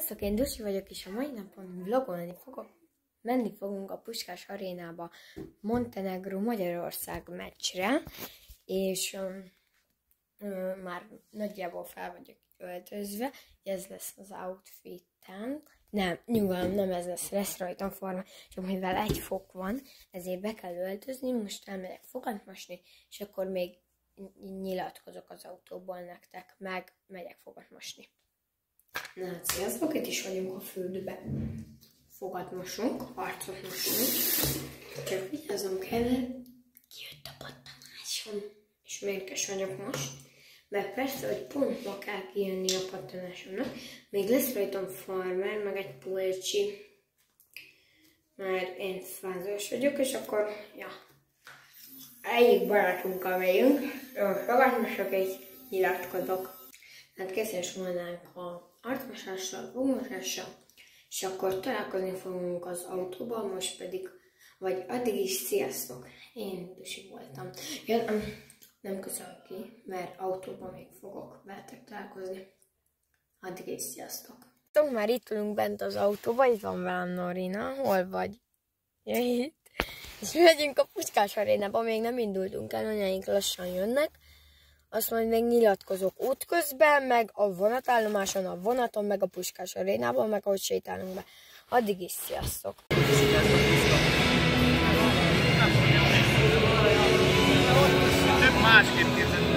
Sziasztok, én Dusi vagyok, és a mai napon vlogolni fogok. Menni fogunk a Puskás Arénába Montenegró-Magyarország meccsre, és már nagyjából fel vagyok öltözve, ez lesz az outfitem. Nem, nyugalom, nem ez lesz rajtam forma, csak mivel 1 fok van, ezért be kell öltözni, most elmegyek fogat mosni, és akkor még nyilatkozok az autóból nektek, meg megyek fogat mosni. Na hát sziasztok, itt is vagyunk a fürdőben. Fogat mosunk, arcot mosunk. Csak vigyázzam kell, kijött a pattanásom. És mérges vagyok most. Mert persze, hogy pont ma kell kijönni a pattanásomnak. Még lesz rajtam farmer, meg egy pulcsi. Mert én fázós vagyok, és akkor, ja. Egyik barátunkkal megyünk. Fogat mosok és nyilatkozok. Hát készen volnánk a arcmosással, fogmosással, és akkor találkozni fogunk az autóban, most pedig, vagy addig is sziasztok, én Dusi voltam. Ja, nem köszönöm ki, mert autóban még fogok veletek találkozni. Addig is sziasztok. Már itt ülünk bent az autóban, itt van velem Norina, hol vagy? Ja, itt. És megyünk a Puskás Arénába, még nem indultunk el, anyáink lassan jönnek. Azt majd még nyilatkozok útközben, meg a vonatállomáson, a vonaton, meg a Puskás Arénában, meg ahogy sétálunk be. Addig is sziasztok! Több másképp képzelni.